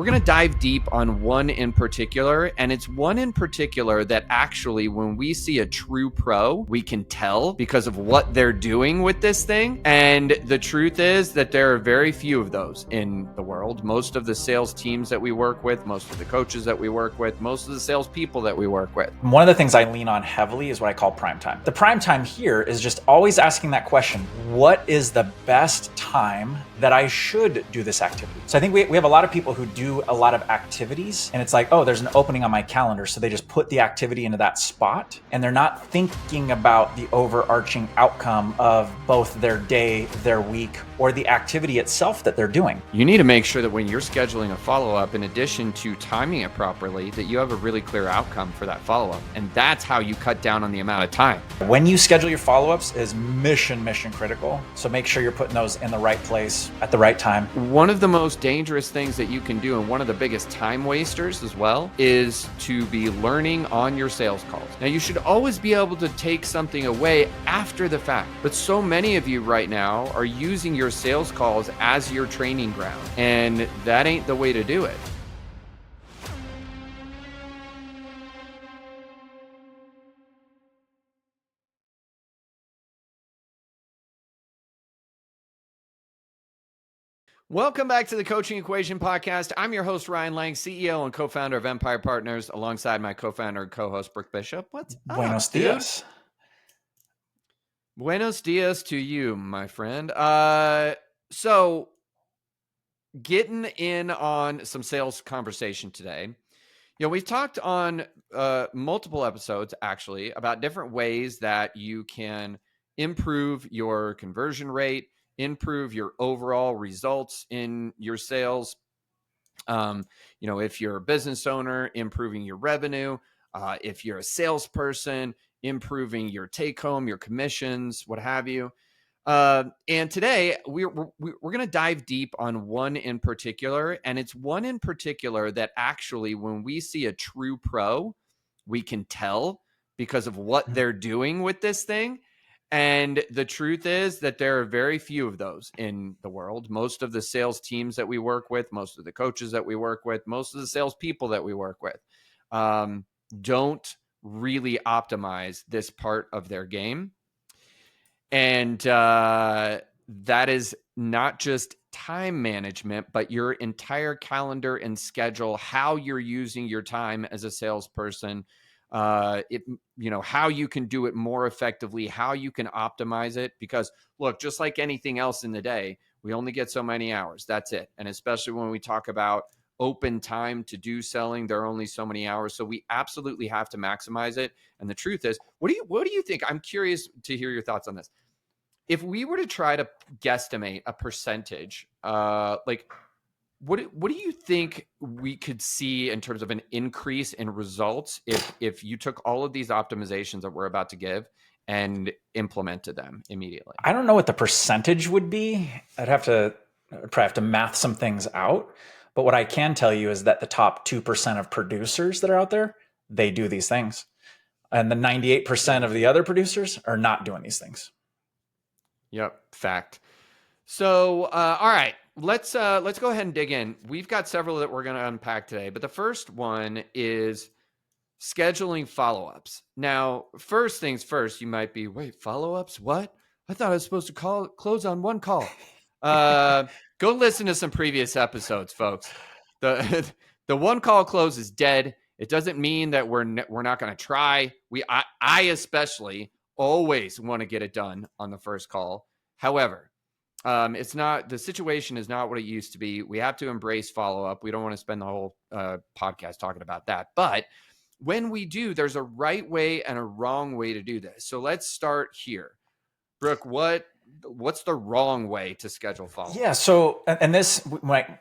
we're going to dive deep on one in particular, and it's one in particular that actually, when we see a true pro, we can tell because of what they're doing with this thing. And the truth is that there are very few of those in the world. Most of the sales teams that we work with, most of the coaches that we work with, most of the salespeople that we work with. One of the things I lean on heavily is what I call prime time. The prime time here is just always asking that question, what is the best time that I should do this activity? So I think we have a lot of people who do a lot of activities and it's like, oh, there's an opening on my calendar. So they just put the activity into that spot and they're not thinking about the overarching outcome of both their day, their week, or the activity itself that they're doing. You need to make sure that when you're scheduling a follow-up, in addition to timing it properly, that you have a really clear outcome for that follow-up. And that's how you cut down on the amount of time. When you schedule your follow-ups is mission critical. So make sure you're putting those in the right place at the right time. One of the most dangerous things that you can do, and one of the biggest time wasters as well, is to be learning on your sales calls. Now, you should always be able to take something away after the fact, but so many of you right now are using your sales calls as your training ground, and that ain't the way to do it. Welcome back to the Coaching Equation Podcast. I'm your host, Ryan Lang, CEO and co-founder of Empire Partners, alongside my co-founder and co-host, Brooke Bishop. What's up, Buenos dude? dias. Buenos dias to you, my friend. So getting in on some sales conversation today. You know, we've talked on multiple episodes, actually, about different ways that you can improve your conversion rate, improve your overall results in your sales. You know, if you're a business owner, improving your revenue. If you're a salesperson, improving your take home, your commissions, what have you. And today we're going to dive deep on one in particular, and it's one in particular that actually, when we see a true pro, we can tell because of what they're doing with this thing. And the truth is that there are very few of those in the world. Most of the sales teams that we work with, most of the coaches that we work with, most of the salespeople that we work with, don't really optimize this part of their game. And that is not just time management, but your entire calendar and schedule, how you're using your time as a salesperson, how you can do it more effectively, how you can optimize it. Because look, just like anything else in the day, we only get so many hours. That's it. And especially when we talk about open time to do selling, there are only so many hours. So we absolutely have to maximize it. And the truth is, what do you think? I'm curious to hear your thoughts on this. If we were to try to guesstimate a percentage, what do you think we could see in terms of an increase in results if you took all of these optimizations that we're about to give and implemented them immediately? I don't know what the percentage would be. I'd probably have to math some things out. But what I can tell you is that the top 2% of producers that are out there, they do these things. And the 98% of the other producers are not doing these things. Yep, fact. So, all right, let's go ahead and dig in. We've got several that we're going to unpack today, but the first one is scheduling follow-ups. Now, first things first, you might be, wait, follow-ups? What? I thought I was supposed to close on one call. Go listen to some previous episodes, folks. The one call close is dead. It doesn't mean that we're not going to try. I especially always want to get it done on the first call. However, the situation is not what it used to be. We have to embrace follow-up. We don't want to spend the whole podcast talking about that. But when we do, there's a right way and a wrong way to do this. So let's start here. Brooke, what's the wrong way to schedule follow-up? Yeah. So, and this,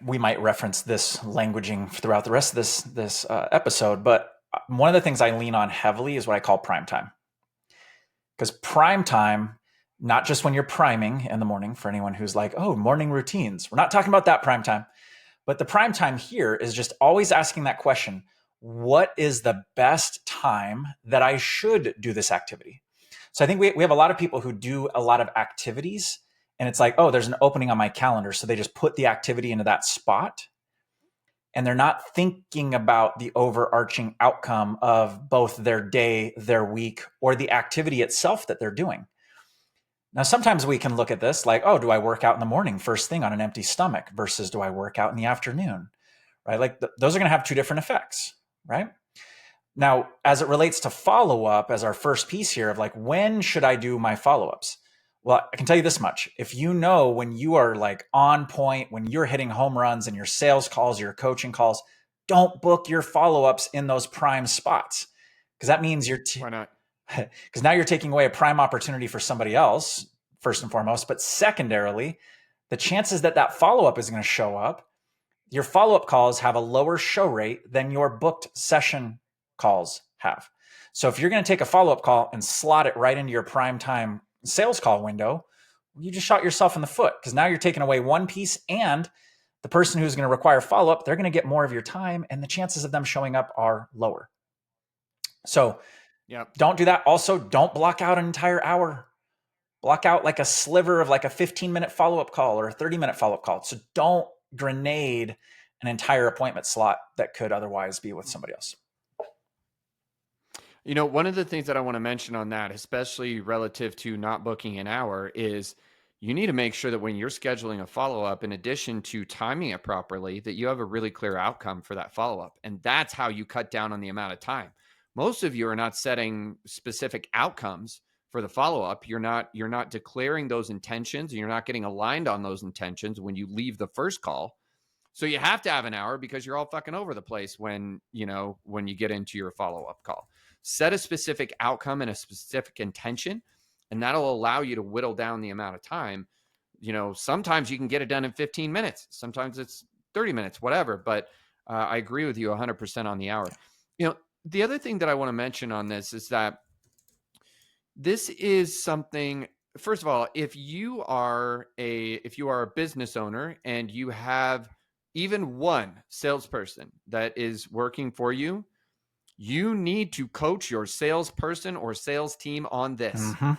we might reference this languaging throughout the rest of this episode, but one of the things I lean on heavily is what I call prime time. Because prime time, not just when you're priming in the morning, for anyone who's like, oh, morning routines. We're not talking about that prime time. But the prime time here is just always asking that question, what is the best time that I should do this activity? So I think we have a lot of people who do a lot of activities and it's like, oh, there's an opening on my calendar. So they just put the activity into that spot and they're not thinking about the overarching outcome of both their day, their week, or the activity itself that they're doing. Now, sometimes we can look at this like, oh, do I work out in the morning first thing on an empty stomach versus do I work out in the afternoon? Right? Like those are going to have two different effects, right? Now, as it relates to follow up, as our first piece here of like, when should I do my follow ups? Well, I can tell you this much. If you know when you are like on point, when you're hitting home runs in your sales calls, your coaching calls, don't book your follow ups in those prime spots because that means Why not? because now you're taking away a prime opportunity for somebody else, first and foremost. But secondarily, the chances that that follow up is going to show up, your follow up calls have a lower show rate than your booked session calls have. So if you're going to take a follow up call and slot it right into your prime time sales call window, you just shot yourself in the foot because now you're taking away one piece, and the person who's going to require follow up, they're going to get more of your time, and the chances of them showing up are lower. So Yep. don't do that. Also, don't block out an entire hour. Block out like a sliver of like a 15-minute follow-up call or a 30-minute follow-up call. So don't grenade an entire appointment slot that could otherwise be with somebody else. One of the things that I want to mention on that, especially relative to not booking an hour, is you need to make sure that when you're scheduling a follow-up, in addition to timing it properly, that you have a really clear outcome for that follow-up. And that's how you cut down on the amount of time. Most of you are not setting specific outcomes for the follow-up. You're not declaring those intentions, and you're not getting aligned on those intentions when you leave the first call. So you have to have an hour because you're all fucking over the place when you get into your follow-up call. Set a specific outcome and a specific intention, and that'll allow you to whittle down the amount of time. Sometimes you can get it done in 15 minutes. Sometimes it's 30 minutes, whatever. But I agree with you 100% on the hour. The other thing that I want to mention on this is that this is something. First of all, if you are a business owner and you have even one salesperson that is working for you, you need to coach your salesperson or sales team on this, Mm-hmm.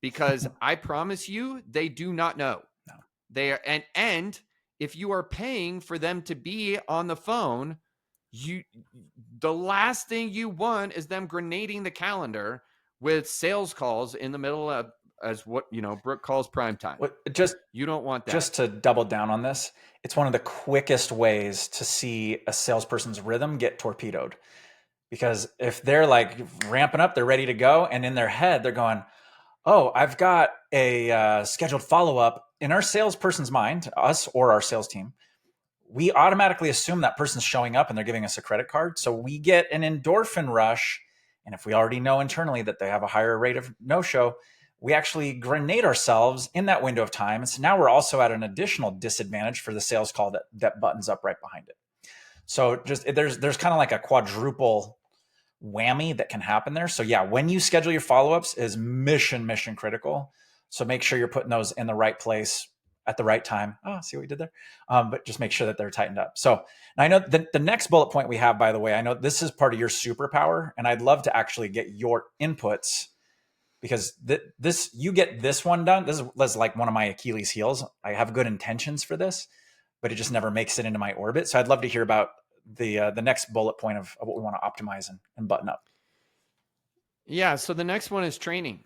because I promise you, they do not know. No. They are, and if you are paying for them to be on the phone, the last thing you want is them grenading the calendar with sales calls in the middle of, as what Brooke calls prime time. You don't want that. Just to double down on this, it's one of the quickest ways to see a salesperson's rhythm get torpedoed. Because if they're like ramping up, they're ready to go, and in their head they're going, oh, I've got a scheduled follow-up. In our salesperson's mind, us or our sales team, we automatically assume that person's showing up and they're giving us a credit card. So we get an endorphin rush. And if we already know internally that they have a higher rate of no-show, we actually grenade ourselves in that window of time. And so now we're also at an additional disadvantage for the sales call that buttons up right behind it. So just there's kind of like a quadruple whammy that can happen there. So yeah, when you schedule your follow-ups is mission critical. So make sure you're putting those in the right place at the right time. Oh, see what we did there? But just make sure that they're tightened up. So I know the next bullet point we have, by the way, I know this is part of your superpower, and I'd love to actually get your inputs, because this you get this one done. This is like one of my Achilles heels. I have good intentions for this, but it just never makes it into my orbit. So I'd love to hear about the next bullet point of what we want to optimize and button up. Yeah. So the next one is training.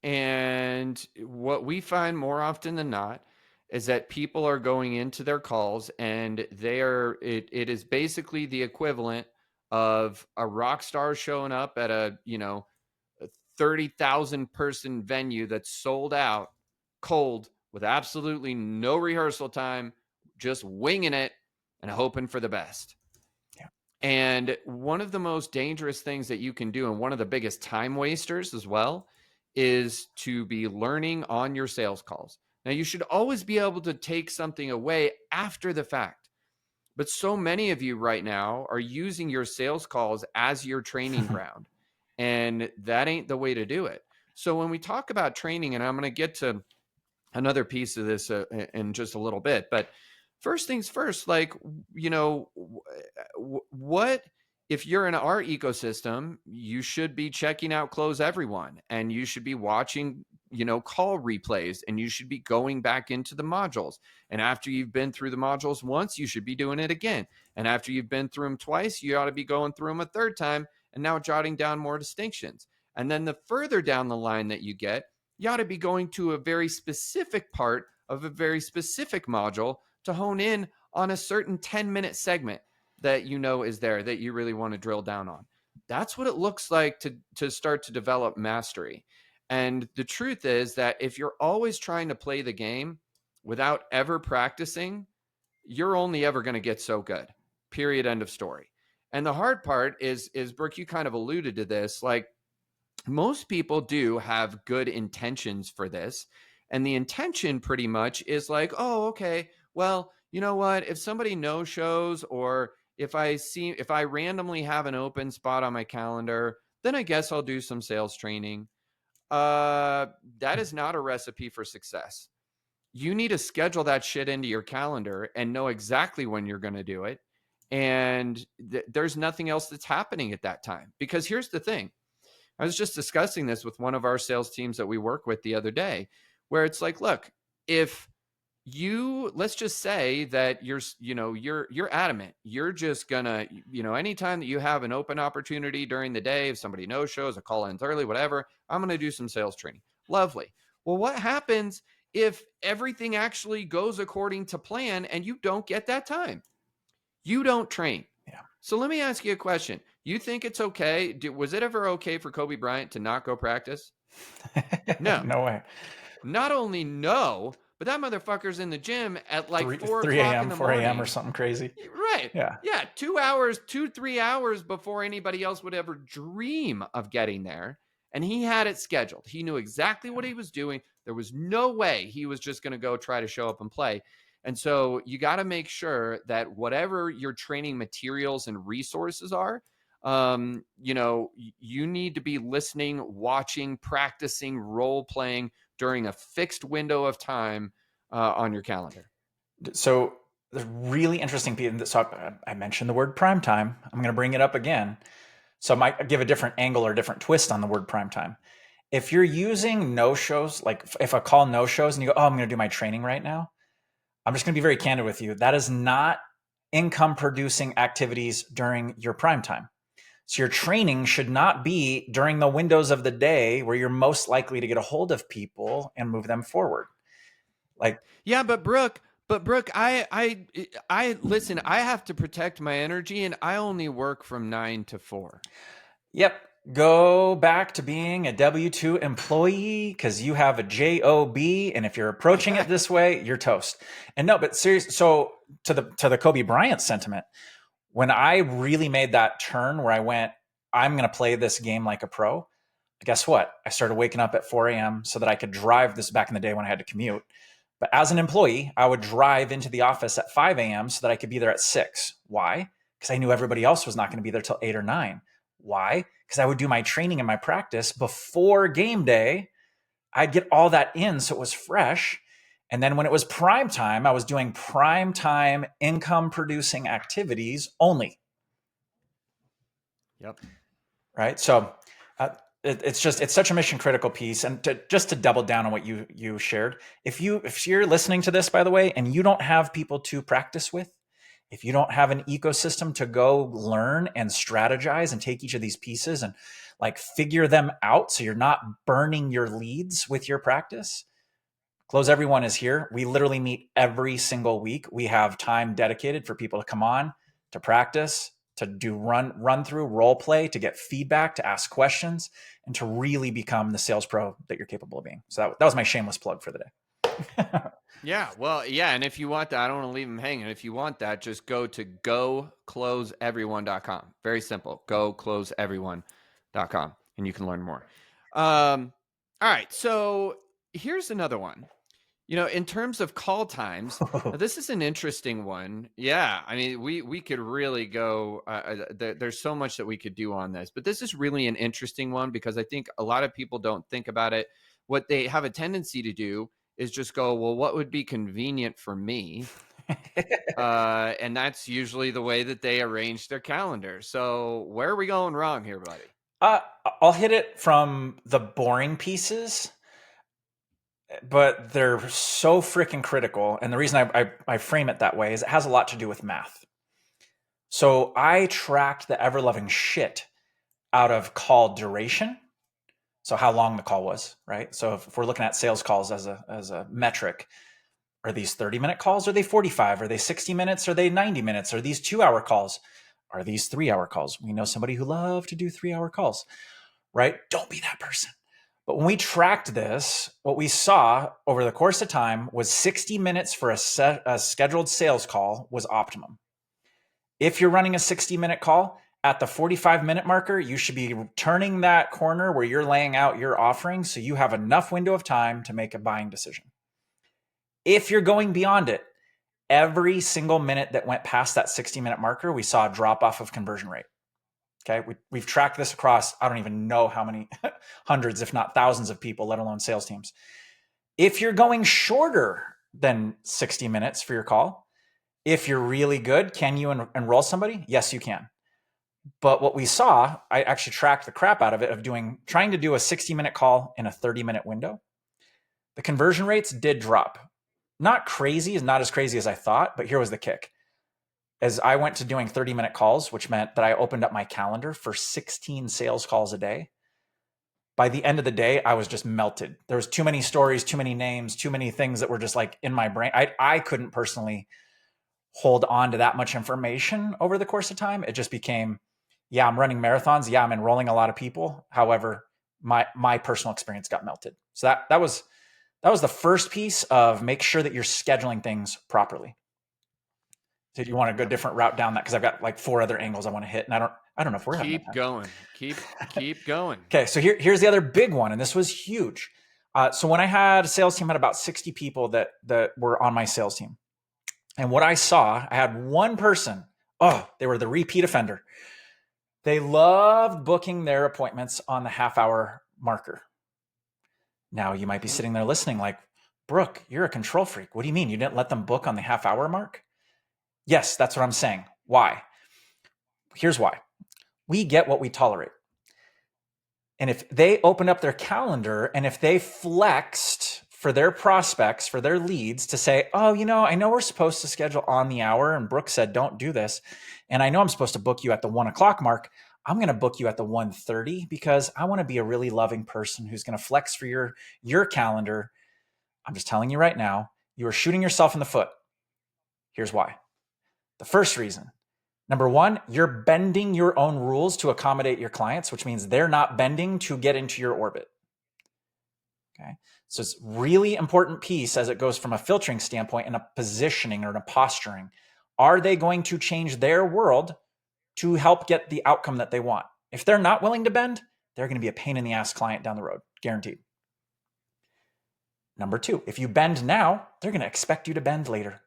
And what we find more often than not is that people are going into their calls and it is basically the equivalent of a rock star showing up at a 30,000 person venue that's sold out cold with absolutely no rehearsal time, just winging it and hoping for the best. Yeah. And one of the most dangerous things that you can do, and one of the biggest time wasters as well, is to be learning on your sales calls. Now, you should always be able to take something away after the fact. But so many of you right now are using your sales calls as your training ground. And that ain't the way to do it. So when we talk about training, and I'm going to get to another piece of this in just a little bit, but first things first, like, what if you're in our ecosystem, you should be checking out Close Everyone, and you should be watching call replays, and you should be going back into the modules. And after you've been through the modules once, you should be doing it again. And after you've been through them twice, you ought to be going through them a third time and now jotting down more distinctions. And then the further down the line that you get, you ought to be going to a very specific part of a very specific module to hone in on a certain 10-minute segment that is there that you really want to drill down on. That's what it looks like to start to develop mastery. And the truth is that if you're always trying to play the game without ever practicing, you're only ever going to get so good. Period. End of story. And the hard part is Brooke, you kind of alluded to this. Like, most people do have good intentions for this. And the intention pretty much is like, oh, okay, well, you know what? If somebody no shows, or if I randomly have an open spot on my calendar, then I guess I'll do some sales training. That is not a recipe for success. You need to schedule that shit into your calendar and know exactly when you're going to do it. And there's nothing else that's happening at that time. Because here's the thing. I was just discussing this with one of our sales teams that we work with the other day, where it's like, look, if let's just say that you're adamant, you're just gonna, anytime that you have an open opportunity during the day, if somebody no shows, a call ends early, whatever, I'm gonna do some sales training. Lovely. Well, what happens if everything actually goes according to plan and you don't get that time? You don't train. Yeah. So let me ask you a question. You think it's okay? Was it ever okay for Kobe Bryant to not go practice? No. No way. Not only no, but that motherfucker's in the gym at like 4 3 o'clock in a.m., the 4 a.m. or morning. something crazy. Right. Yeah. Yeah. 2 3 hours before anybody else would ever dream of getting there. And he had it scheduled. He knew exactly what he was doing. There was no way he was just going to go try to show up and play. And so you got to make sure that whatever your training materials and resources are, you need to be listening, watching, practicing, role playing during a fixed window of time on your calendar. So the really interesting piece. So I mentioned the word prime time. I'm going to bring it up again. So I might give a different angle or a different twist on the word prime time. If you're using no shows, like if a call no shows and you go, oh, I'm going to do my training right now, I'm just going to be very candid with you. That is not income producing activities during your prime time. So your training should not be during the windows of the day where you're most likely to get a hold of people and move them forward. Like, yeah, but Brooke, I listen. I have to protect my energy, and I only work from 9 to 4. yep, go back to being a W-2 employee because you have a job, and if you're approaching it this way, you're toast. And no, but seriously, so to the Kobe Bryant sentiment, when I really made that turn where I went, I'm going to play this game like a pro. Guess what? I started waking up at 4 a.m. so that I could drive this back in the day when I had to commute. But as an employee, I would drive into the office at 5 a.m. so that I could be there at 6. Why? Because I knew everybody else was not going to be there till 8 or 9. Why? Because I would do my training and my practice before game day. I'd get all that in so it was fresh. And then when it was prime time, I was doing prime time income producing activities only. Yep. Right. So it's such a mission critical piece. And just to double down on what you shared, if you're listening to this, by the way, and you don't have people to practice with, if you don't have an ecosystem to go learn and strategize and take each of these pieces and like figure them out so you're not burning your leads with your practice, Close Everyone is here. We literally meet every single week. We have time dedicated for people to come on, to practice, to do run through, role play, to get feedback, to ask questions, and to really become the sales pro that you're capable of being. So that was my shameless plug for the day. Yeah, well, yeah, and if you want that, I don't want to leave them hanging. If you want that, just go to gocloseeveryone.com. Very simple. Gocloseeveryone.com, and you can learn more. All right, so here's another one. In terms of call times, this is an interesting one. Yeah, I mean, we could really go. There's so much that we could do on this, but this is really an interesting one because I think a lot of people don't think about it. What they have a tendency to do is just go, well, what would be convenient for me? And that's usually the way that they arrange their calendar. So where are we going wrong here, buddy? I'll hit it from the boring pieces. but they're so freaking critical. And the reason I frame it that way is it has a lot to do with math. So I tracked the ever loving shit out of call duration. So how long the call was, right? So if we're looking at sales calls as a metric, are these 30-minute calls? Are they 45? Are they 60 minutes? Are they 90 minutes? Are these 2-hour calls? Are these 3-hour calls? We know somebody who loved to do 3-hour calls, right? Don't be that person. But when we tracked this, what we saw over the course of time was 60 minutes for a scheduled sales call was optimum. If you're running a 60-minute call, at the 45-minute marker, you should be turning that corner where you're laying out your offering so you have enough window of time to make a buying decision. If you're going beyond it, every single minute that went past that 60-minute marker, we saw a drop off of conversion rate. Okay, we've tracked this across, I don't even know how many hundreds, if not thousands of people, let alone sales teams. If you're going shorter than 60 minutes for your call, if you're really good, can you enroll somebody? Yes, you can. But what we saw, I actually tracked the crap out of it, of trying to do a 60-minute call in a 30-minute window. The conversion rates did drop. Not crazy, not as crazy as I thought, but here was the kick. As I went to doing 30-minute calls, which meant that I opened up my calendar for 16 sales calls a day, by the end of the day, I was just melted. There was too many stories, too many names, too many things that were just like in my brain. I couldn't personally hold on to that much information over the course of time. It just became, yeah, I'm running marathons. Yeah, I'm enrolling a lot of people. However, my personal experience got melted. So that was the first piece of make sure that you're scheduling things properly. Did you want to go a Yep. different route down that? Because I've got like 4 other angles I want to hit, and I don't know if we're having enough Keep time. going. Keep going. Okay, so here's the other big one, and this was huge. So when I had a sales team, I had about 60 people that were on my sales team, and what I saw, I had one person. Oh, they were the repeat offender. They loved booking their appointments on the half-hour marker. Now you might be sitting there listening, like, Brooke, you're a control freak. What do you mean you didn't let them book on the half-hour mark? Yes, that's what I'm saying. Why? Here's why. We get what we tolerate. And if they opened up their calendar and if they flexed for their prospects, for their leads to say, oh, I know we're supposed to schedule on the hour, and Brooke said, don't do this. And I know I'm supposed to book you at the 1:00 mark. I'm going to book you at the 1:30 because I want to be a really loving person who's going to flex for your calendar. I'm just telling you right now, you are shooting yourself in the foot. Here's why. The first reason, number one, you're bending your own rules to accommodate your clients, which means they're not bending to get into your orbit. Okay. So it's really important piece as it goes from a filtering standpoint and a positioning or a posturing. Are they going to change their world to help get the outcome that they want? If they're not willing to bend, they're going to be a pain in the ass client down the road, guaranteed. Number two, if you bend now, they're going to expect you to bend later.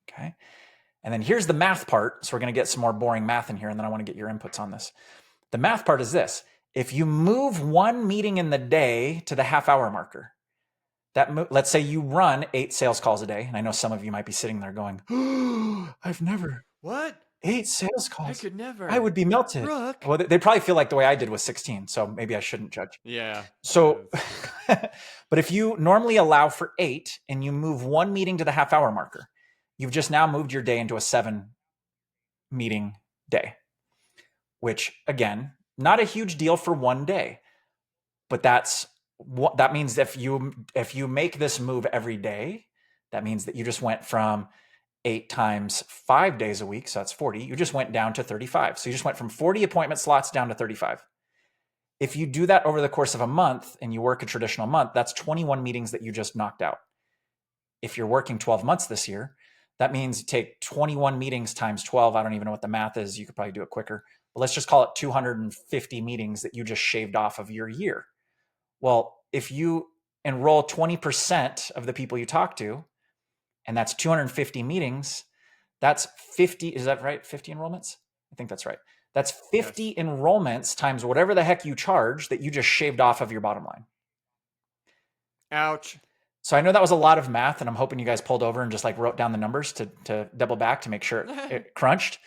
Okay. And then here's the math part. So we're going to get some more boring math in here, and then I want to get your inputs on this. The math part is this. If you move one meeting in the day to the half-hour marker, let's say you run 8 sales calls a day, and I know some of you might be sitting there going, oh, I've never. What? 8 sales I calls. could never. I would be melted. Brooke. Well, they probably feel like the way I did with 16, so maybe I shouldn't judge. Yeah. So, but if you normally allow for 8 and you move one meeting to the half-hour marker, you've just now moved your day into a 7 meeting day, which again, not a huge deal for one day, but that means if you make this move every day, that means that you just went from 8 times 5 days a week, so that's 40. You just went down to 35. So you just went from 40 appointment slots down to 35. If you do that over the course of a month and you work a traditional month, that's 21 meetings that you just knocked out. If you're working 12 months this year, that means you take 21 meetings times 12. I don't even know what the math is. You could probably do it quicker. But let's just call it 250 meetings that you just shaved off of your year. Well, if you enroll 20% of the people you talk to, and that's 250 meetings, that's 50. Is that right? 50 enrollments? I think that's right. That's 50 enrollments times whatever the heck you charge that you just shaved off of your bottom line. Ouch. So I know that was a lot of math, and I'm hoping you guys pulled over and just like wrote down the numbers to double back to make sure it crunched.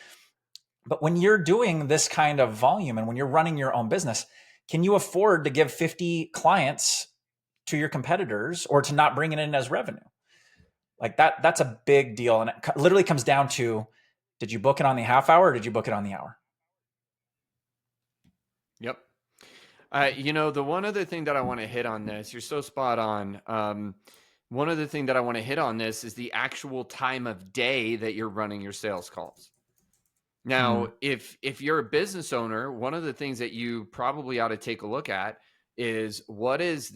But when you're doing this kind of volume and when you're running your own business, can you afford to give 50 clients to your competitors or to not bring it in as revenue. Like that's a big deal. And it literally comes down to, did you book it on the half hour or did you book it on the hour? Yep. The one other thing that I want to hit on this, you're so spot on. One other thing that I want to hit on this is the actual time of day that you're running your sales calls. Now, Mm. if you're a business owner, one of the things that you probably ought to take a look at is what is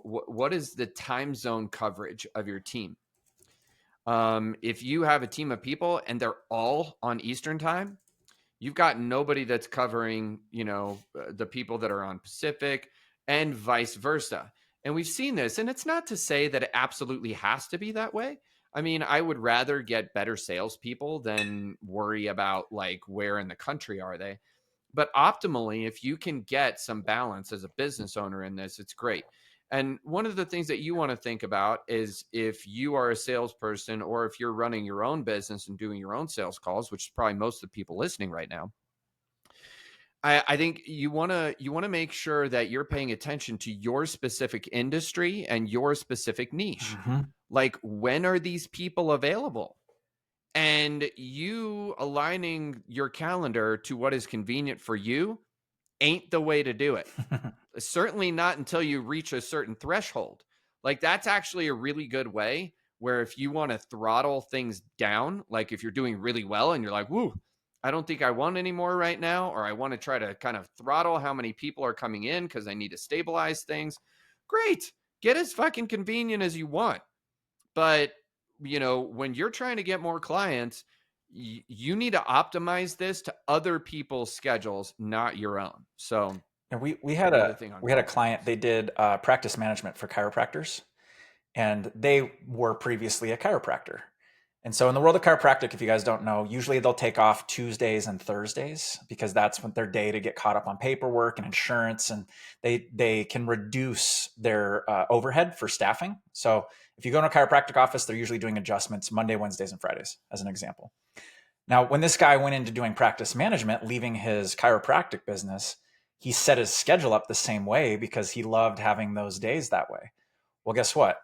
what is the time zone coverage of your team? If you have a team of people and they're all on Eastern time, you've got nobody that's covering, the people that are on Pacific and vice versa. And we've seen this, and it's not to say that it absolutely has to be that way. I mean, I would rather get better salespeople than worry about like where in the country are they. But optimally, if you can get some balance as a business owner in this, it's great. And one of the things that you want to think about is if you are a salesperson or if you're running your own business and doing your own sales calls, which is probably most of the people listening right now. I think you wanna make sure that you're paying attention to your specific industry and your specific niche. Mm-hmm. Like, when are these people available? And you aligning your calendar to what is convenient for you ain't the way to do it. Certainly not until you reach a certain threshold. Like, that's actually a really good way where if you want to throttle things down, like if you're doing really well and you're like, woo, I don't think I want any more right now, or I want to try to kind of throttle how many people are coming in because I need to stabilize things. Great. Get as fucking convenient as you want. But, when you're trying to get more clients, you need to optimize this to other people's schedules, not your own. So, And we had another a thing on we had a call client. times. They did practice management for chiropractors, and they were previously a chiropractor. And so, in the world of chiropractic, if you guys don't know, usually they'll take off Tuesdays and Thursdays because that's when their day to get caught up on paperwork and insurance, and they can reduce their overhead for staffing. So, if you go to a chiropractic office, they're usually doing adjustments Monday, Wednesdays, and Fridays, as an example. Now, when this guy went into doing practice management, leaving his chiropractic business, he set his schedule up the same way because he loved having those days that way. Well, guess what?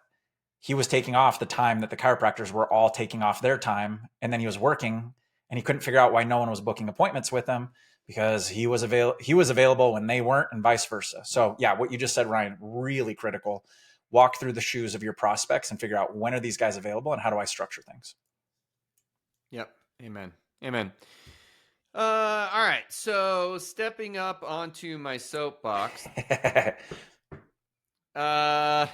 He was taking off the time that the chiropractors were all taking off their time, and then he was working, and he couldn't figure out why no one was booking appointments with him because he was available when they weren't, and vice versa. So, yeah, what you just said, Ryan, really critical. Walk through the shoes of your prospects and figure out, when are these guys available and how do I structure things. Yep. Amen. Amen. All right. So stepping up onto my soapbox. Uh,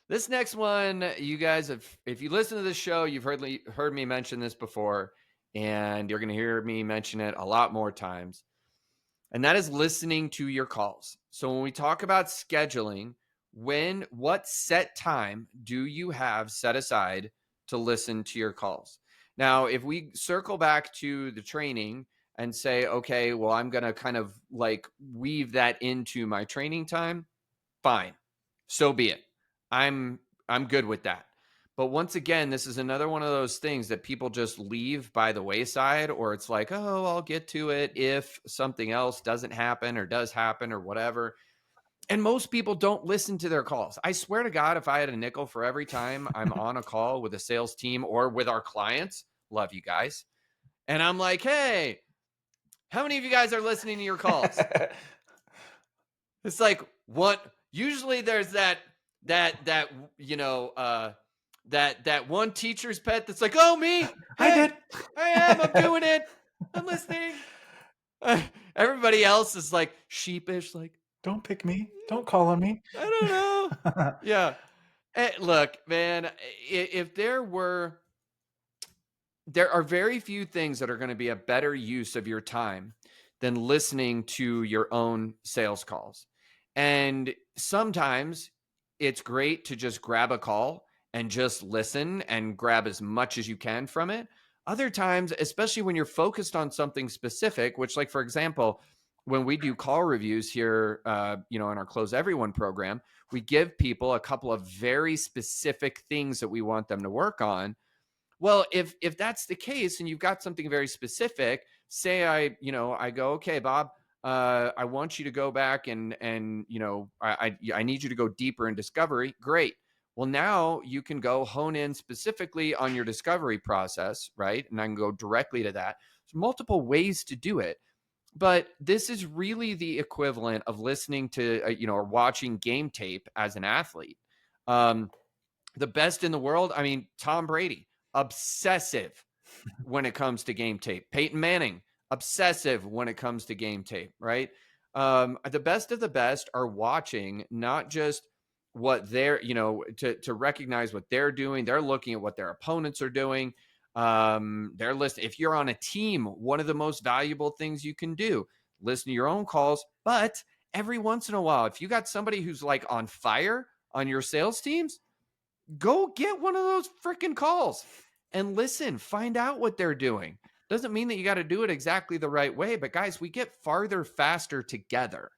this next one, you guys have, if you listen to this show, you've heard me mention this before, and you're going to hear me mention it a lot more times. And that is listening to your calls. So when we talk about scheduling, what set time do you have set aside to listen to your calls? Now, if we circle back to the training and say, okay, well, I'm going to kind of like weave that into my training time, fine. So be it. I'm good with that. But once again, this is another one of those things that people just leave by the wayside, or it's like, oh, I'll get to it if something else doesn't happen or does happen or whatever. And most people don't listen to their calls. I swear to God, if I had a nickel for every time I'm on a call with a sales team or with our clients, love you guys. And I'm like, hey, how many of you guys are listening to your calls? It's like, what? Usually there's that that one teacher's pet that's like, oh, me, I hey, did. I'm doing it, I'm listening. Everybody else is like sheepish, like, Don't pick me. Don't call on me. I don't know. Yeah. Look, man, if there are very few things that are going to be a better use of your time than listening to your own sales calls. And sometimes it's great to just grab a call and just listen and grab as much as you can from it. Other times, especially when you're focused on something specific, which, like, for example, when we do call reviews here, in our Close Everyone program, we give people a couple of very specific things that we want them to work on. Well, if that's the case and you've got something very specific, say I go, okay, Bob, I want you to go back and I need you to go deeper in discovery. Great. Well, now you can go hone in specifically on your discovery process, right? And I can go directly to that. There's multiple ways to do it, but this is really the equivalent of listening to or watching game tape as an athlete. Um, the best in the world. I mean, Tom Brady, obsessive when it comes to game tape. Peyton Manning, obsessive when it comes to game tape, right? The best of the best are watching not just what they're, to recognize what they're doing. They're looking at what their opponents are doing. They're listening. If you're on a team, one of the most valuable things you can do, listen to your own calls. But every once in a while, if you got somebody who's like on fire on your sales teams, go get one of those freaking calls and listen, find out what they're doing. Doesn't mean that you got to do it exactly the right way, but guys, we get farther faster together.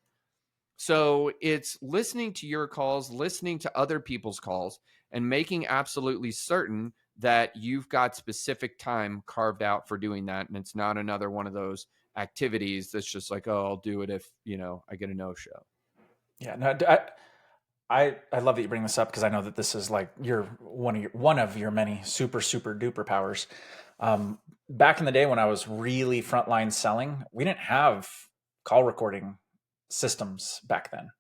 So it's listening to your calls, listening to other people's calls, and making absolutely certain that you've got specific time carved out for doing that. And it's not another one of those activities that's just like, oh, I'll do it if, I get a no show. Yeah, no, I love that you bring this up because I know that this is like one of your many super duper powers. Back in the day when I was really frontline selling, we didn't have call recording systems back then.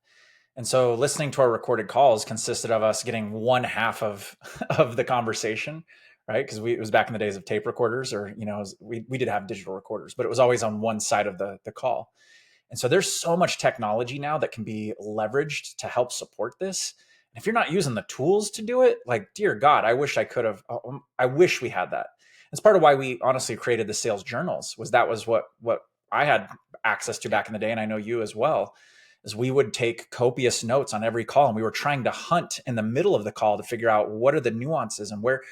And so listening to our recorded calls consisted of us getting one half of of the conversation, right? Because it was back in the days of tape recorders, or we did have digital recorders, but it was always on one side of the call. And so there's so much technology now that can be leveraged to help support this. And if you're not using the tools to do it, like, dear God, I wish I could have. I wish we had that. It's part of why we honestly created the sales journals. Was what I had access to back in the day, and I know you as well. Is we would take copious notes on every call, and we were trying to hunt in the middle of the call to figure out what are the nuances and where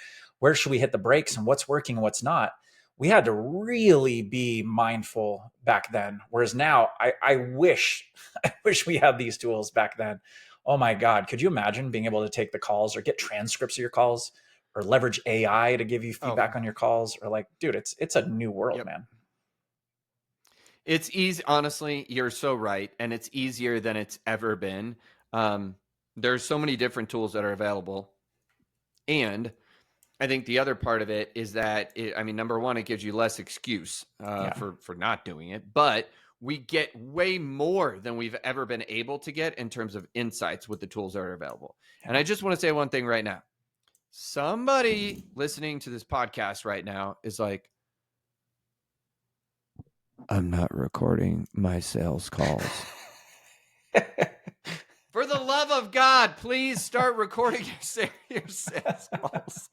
should we hit the brakes and what's working and what's not. We had to really be mindful back then. Whereas now, I wish, I wish we had these tools back then. Oh my God, could you imagine being able to take the calls or get transcripts of your calls, or leverage AI to give you Oh, feedback on your calls? Or like, dude, it's a new world, yep. man. It's easy. Honestly, you're so right. And it's easier than it's ever been. Um, there's so many different tools that are available. And I think the other part of it is that, number one, it gives you less excuse Yeah. for not doing it. But we get way more than we've ever been able to get in terms of insights with the tools that are available. Yeah. And I just want to say one thing right now. Somebody listening to this podcast right now is like, I'm not recording my sales calls. For the love of God, please start recording your sales calls.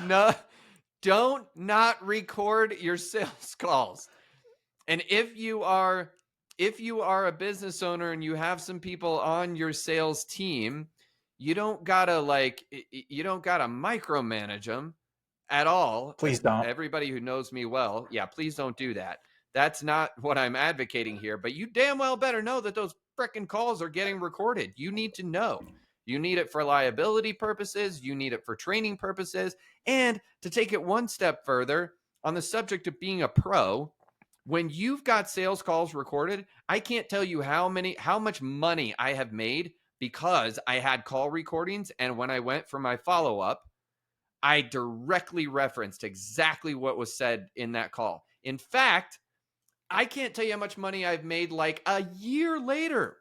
No, don't not record your sales calls. And if you are a business owner and you have some people on your sales team, you don't gotta micromanage them at all. Please don't. Everybody who knows me well, yeah, please don't do that. That's not what I'm advocating here, but you damn well better know that those frickin' calls are getting recorded. You need to know. You need it for liability purposes, you need it for training purposes, and to take it one step further on the subject of being a pro, when you've got sales calls recorded, I can't tell you how much money I have made because I had call recordings, and when I went for my follow-up, I directly referenced exactly what was said in that call. In fact, I can't tell you how much money I've made like a year later.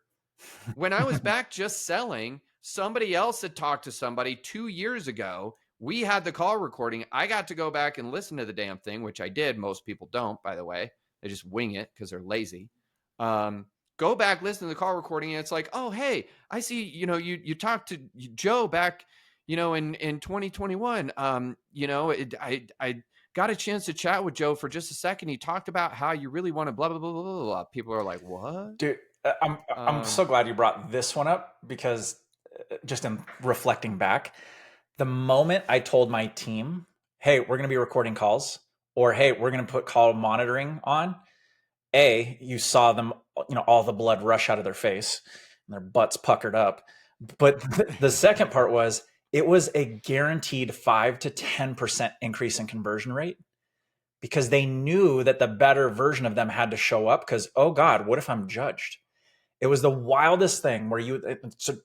When I was back just selling, somebody else had talked to somebody 2 years ago. We had the call recording. I got to go back and listen to the damn thing, which I did. Most people don't, by the way. They just wing it because they're lazy. Go back, listen to the call recording, and it's like, oh, hey, I see, you talked to Joe back, in 2021. I got a chance to chat with Joe for just a second. He talked about how you really want to blah, blah, blah, blah, blah, blah. People are like, what? Dude, I'm so glad you brought this one up because just in reflecting back, the moment I told my team, hey, we're going to be recording calls, or hey, we're going to put call monitoring on, you saw them, all the blood rush out of their face and their butts puckered up. But the second part was, it was a guaranteed 5 to 10% increase in conversion rate because they knew that the better version of them had to show up because, oh God, what if I'm judged? It was the wildest thing where so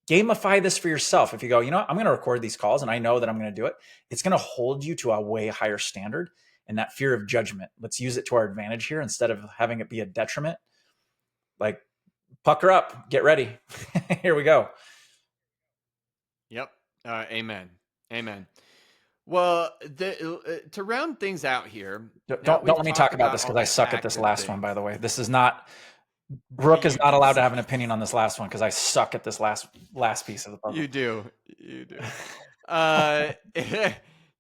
gamify this for yourself. If you go, I'm going to record these calls and I know that I'm going to do it, it's going to hold you to a way higher standard. And that fear of judgment, let's use it to our advantage here instead of having it be a detriment. Like, pucker up, get ready. Here we go. Yep. Amen. Amen. Well, to round things out here, now that Don't we've let me talked talk about about this all because I the suck at this active last one. By things, the way, this is not Rook is you not do allowed to have suck. an opinion on this last one because I suck at this last piece of the You puzzle. do. You do. Uh,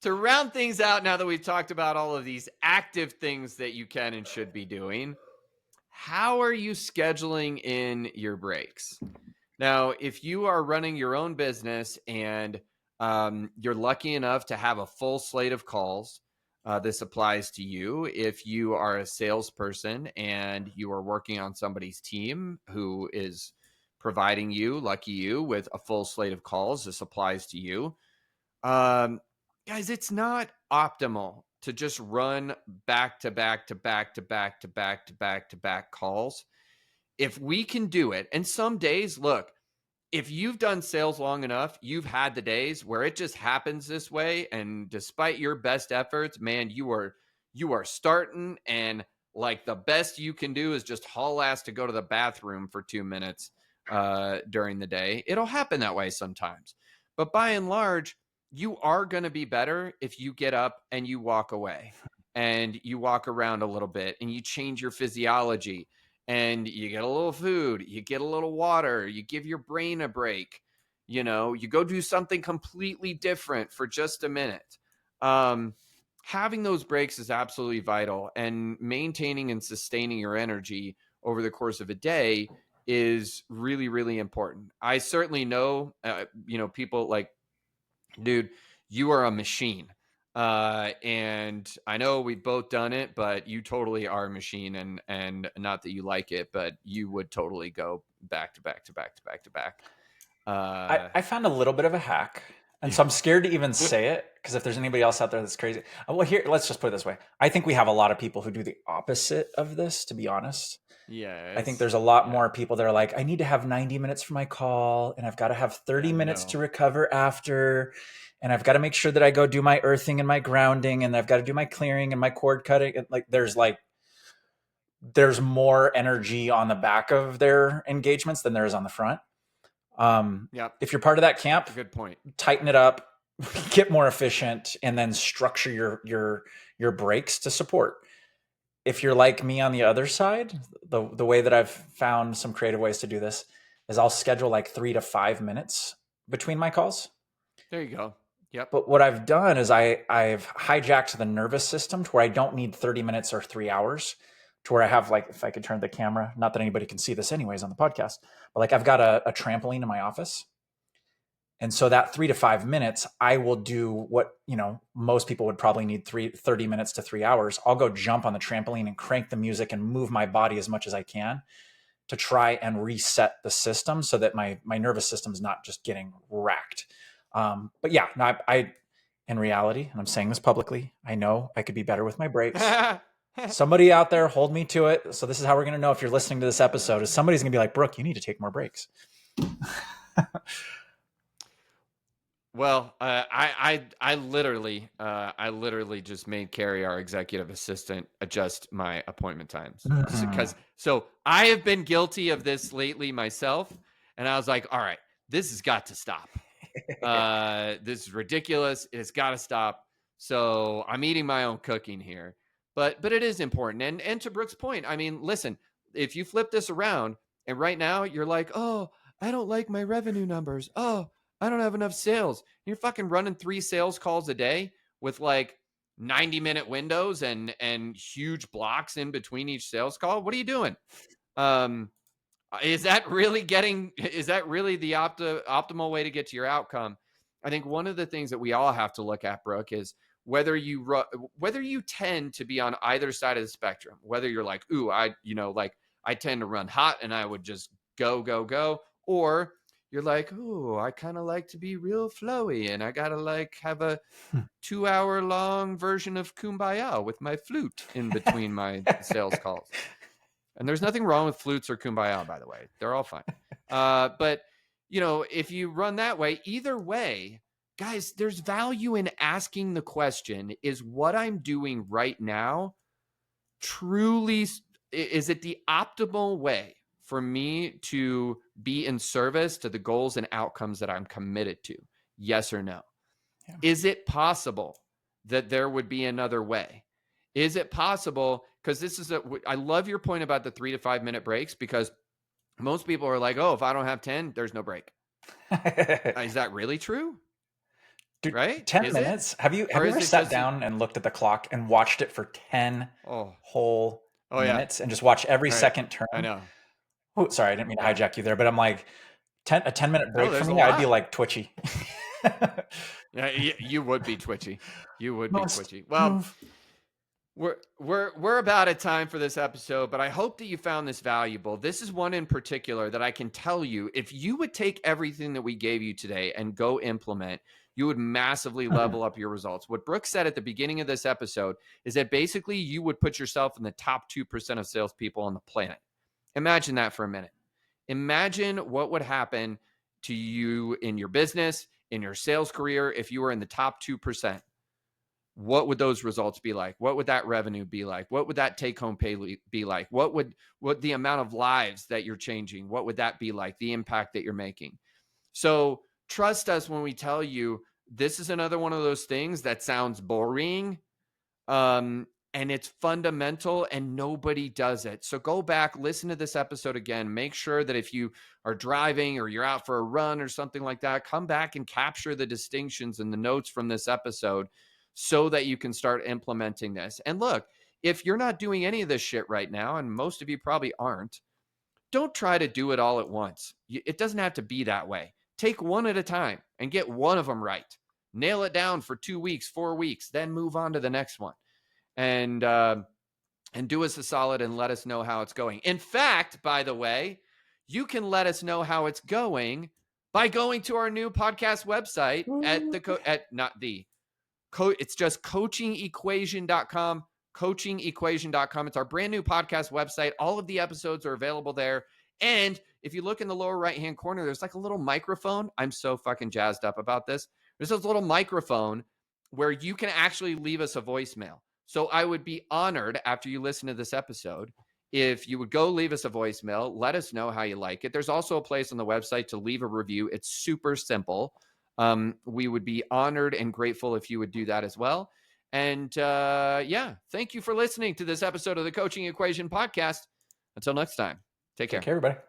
to round things out, now that we've talked about all of these active things that you can and should be doing, how are you scheduling in your breaks? Now, if you are running your own business and you're lucky enough to have a full slate of calls, this applies to you. If you are a salesperson and you are working on somebody's team who is providing you, lucky you, with a full slate of calls, this applies to you. Guys, it's not optimal to just run back to back to back to back to back to back to back calls. If we can do it, and some days, look, if you've done sales long enough, you've had the days where it just happens this way, and despite your best efforts, man, you are starting, and like the best you can do is just haul ass to go to the bathroom for 2 minutes during the day. It'll happen that way sometimes, but by and large, you are going to be better if you get up and you walk away and you walk around a little bit and you change your physiology and you get a little food, you get a little water, you give your brain a break, you go do something completely different for just a minute. Um, Having those breaks is absolutely vital, and maintaining and sustaining your energy over the course of a day is really, really important. I certainly know, people like, dude, you are a machine. And I know we've both done it, but you totally are a machine, and not that you like it, but you would totally go back to back to back to back to back. Uh, I found a little bit of a hack, and yeah. so I'm scared to even say it because if there's anybody else out there that's crazy, well, here let's just put it this way: I think we have a lot of people who do the opposite of this. To be honest, I think Yes. there's a lot Yeah. more people that are like, I need to have 90 minutes for my call, and I've got to have 30 Yeah. minutes to No. recover after, and I've got to make sure that I go do my earthing and my grounding, and I've got to do my clearing and my cord cutting. And there's more energy on the back of their engagements than there is on the front. Um, Yep. if you're part of that camp, A good point. tighten it up, get more efficient, and then structure your breaks to support. If you're like me on the other side, the way that I've found some creative ways to do this is I'll schedule like 3 to 5 minutes between my calls. There you go. Yep. But what I've done is I've hijacked the nervous system to where I don't need 30 minutes or 3 hours, to where I have, like, if I could turn the camera, not that anybody can see this anyways on the podcast, but like I've got a trampoline in my office. And so that 3 to 5 minutes, I will do what, most people would probably need 30 minutes to 3 hours. I'll go jump on the trampoline and crank the music and move my body as much as I can to try and reset the system so that my nervous system is not just getting racked. But yeah, no, in reality, and I'm saying this publicly, I know I could be better with my breaks. Somebody out there hold me to it. So this is how we're going to know if you're listening to this episode is somebody's going to be like, Brooke, you need to take more breaks. Well, I literally just made Carrie, our executive assistant, adjust my appointment times Mhm. because so I have been guilty of this lately myself, and I was like, all right, this has got to stop. This is ridiculous. It's got to stop. So I'm eating my own cooking here, but it is important. And to Brooke's point, I mean, listen, if you flip this around and right now you're like, oh, I don't like my revenue numbers. Oh, I don't have enough sales. You're fucking running 3 sales calls a day with like 90-minute windows and huge blocks in between each sales call. What are you doing? Um, is that really the optimal way to get to your outcome? I think one of the things that we all have to look at, Brooke, is whether you tend to be on either side of the spectrum, whether you're like, ooh, I tend to run hot and I would just go, go, go, or You're like, "Ooh, I kind of like to be real flowy, and I gotta like have a 2 hour long version of Kumbaya with my flute in between my sales calls." And there's nothing wrong with flutes or Kumbaya, by the way. They're all fine. But if you run that way, either way, guys, there's value in asking the question: is what I'm doing right now truly, is it the optimal way for me to be in service to the goals and outcomes that I'm committed to? Yes or no? Yeah. Is it possible that there would be another way? Is it possible? Because I love your point about the 3 to 5 minute breaks, because most people are like, oh, if I don't have 10, there's no break. Is that really true? Dude, Right? 10 Is it? minutes? Have you Or is ever it sat just, down and looked at the clock and watched it for 10 oh, whole oh, yeah. minutes and just watch every All right. second turn? I know. Oh, sorry, I didn't mean to Yeah. hijack you there, but I'm like, a 10-minute No, break for there's a me, I'd be lot. like twitchy. Yeah, you would be twitchy. You would be Must twitchy. Well, move. we're about at time for this episode, but I hope that you found this valuable. This is one in particular that I can tell you, if you would take everything that we gave you today and go implement, you would massively level up your results. What Brooke said at the beginning of this episode is that basically you would put yourself in the top 2% of salespeople on the planet. Imagine that for a minute. Imagine what would happen to you in your business, in your sales career, if you were in the top 2%. What would those results be like? What would that revenue be like? What would that take home pay be like? What the amount of lives that you're changing, what would that be like? The impact that you're making. So trust us when we tell you this is another one of those things that sounds boring, and it's fundamental and nobody does it. So go back, listen to this episode again. Make sure that if you are driving or you're out for a run or something like that, come back and capture the distinctions and the notes from this episode so that you can start implementing this. And look, if you're not doing any of this shit right now, and most of you probably aren't, don't try to do it all at once. It doesn't have to be that way. Take one at a time and get one of them right. Nail it down for 2 weeks, 4 weeks, then move on to the next one. And do us a solid and let us know how it's going. In fact, by the way, you can let us know how it's going by going to our new podcast website it's just coachingequation.com, coachingequation.com. It's our brand new podcast website. All of the episodes are available there. And if you look in the lower right-hand corner, there's like a little microphone. I'm so fucking jazzed up about this. There's this little microphone where you can actually leave us a voicemail. So I would be honored after you listen to this episode if you would go leave us a voicemail, let us know how you like it. There's also a place on the website to leave a review. It's super simple. We would be honored and grateful if you would do that as well. And thank you for listening to this episode of the Coaching Equation Podcast. Until next time, take care. Take care, everybody.